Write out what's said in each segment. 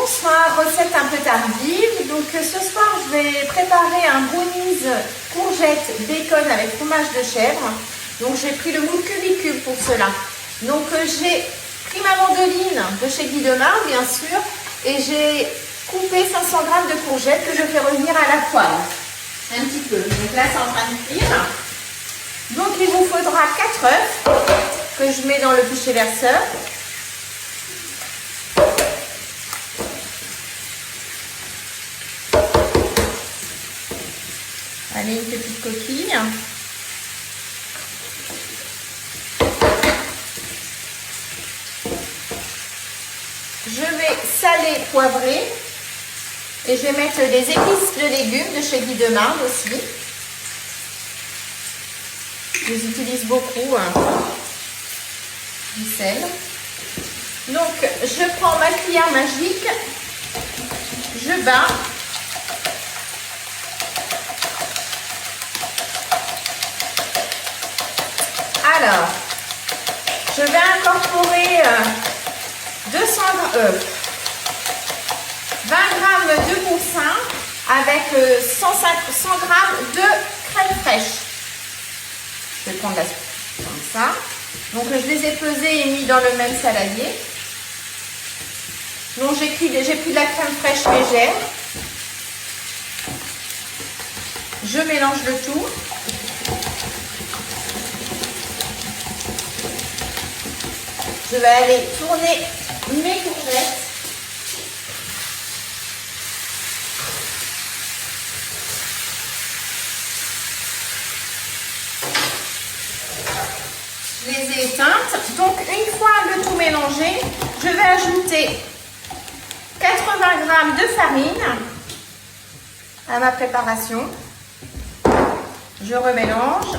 bonsoir, recette un peu tardive. Donc ce soir je vais préparer un brownies courgette bacon avec fromage de chèvre. Donc j'ai pris le moule cubicube pour cela. Donc j'ai pris ma mandoline de chez Guy Demar bien sûr. Et j'ai coupé 500 g de courgettes que je fais revenir à la poêle. Un petit peu. Donc là c'est en train de cuire. Donc il vous faudra 4 œufs que je mets dans le pichet verseur. Allez, une petite coquille. Je vais saler, poivrer. Et je vais mettre des épices de légumes de chez Guy Demar aussi. Je les utilise beaucoup. Du sel. Donc, je prends ma cuillère magique. Je bats. Alors, je vais incorporer 20 g de boursin avec 100 g de crème fraîche. Je vais prendre la comme ça. Donc, je les ai pesés et mis dans le même saladier. Donc, j'ai pris de la crème fraîche légère. Je mélange le tout. Je vais aller tourner mes courgettes. Je les ai éteintes. Donc, une fois le tout mélangé, je vais ajouter 80 g de farine à ma préparation. Je remélange.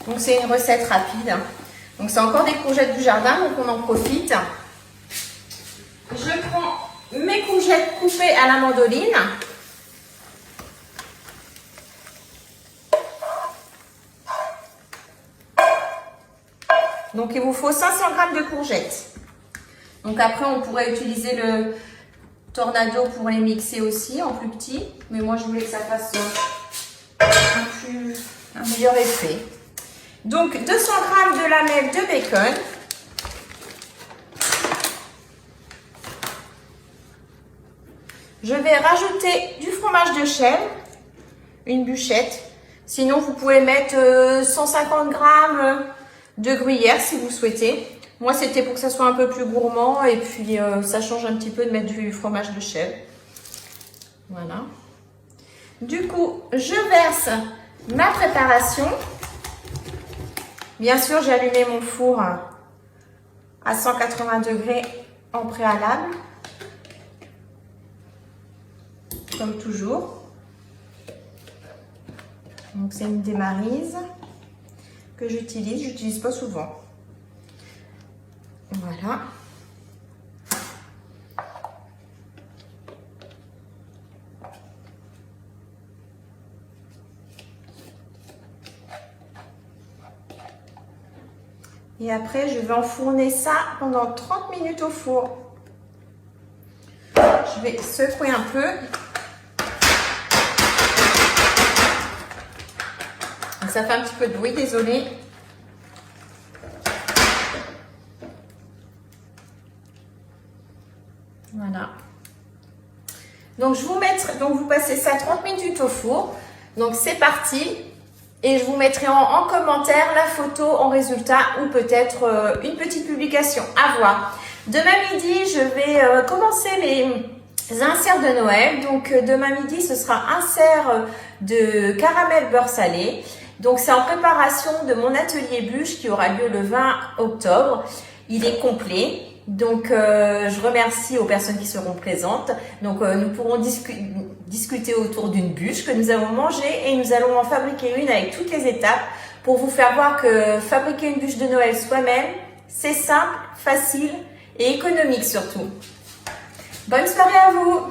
Donc c'est une recette rapide. Donc c'est encore des courgettes du jardin, donc on en profite. Je prends mes courgettes coupées à la mandoline. Donc il vous faut 500 g de courgettes. Donc après on pourrait utiliser le tornado pour les mixer aussi en plus petit. Mais moi je voulais que ça fasse un meilleur effet. Donc 200 g de lamelles de bacon. Je vais rajouter du fromage de chèvre, une bûchette. Sinon vous pouvez mettre 150 g de gruyère si vous souhaitez. Moi c'était pour que ça soit un peu plus gourmand et puis ça change un petit peu de mettre du fromage de chèvre. Voilà. Du coup je verse ma préparation. Bien sûr, j'ai allumé mon four à 180 degrés en préalable, comme toujours. Donc, c'est une démarrise que j'utilise pas souvent. Voilà. Et après, je vais enfourner ça pendant 30 minutes au four. Je vais secouer un peu. Ça fait un petit peu de bruit, désolé. Voilà. Donc, vous passez ça 30 minutes au four. Donc, c'est parti. Et je vous mettrai en commentaire la photo en résultat ou peut-être une petite publication à voir. Demain midi, je vais commencer les inserts de Noël. Donc demain midi, ce sera insert de caramel beurre salé. Donc c'est en préparation de mon atelier bûche qui aura lieu le 20 octobre. Il est complet. Donc je remercie aux personnes qui seront présentes. Donc nous pourrons discuter autour d'une bûche que nous avons mangée et nous allons en fabriquer une avec toutes les étapes pour vous faire voir que fabriquer une bûche de Noël soi-même, c'est simple, facile et économique surtout. Bonne soirée à vous!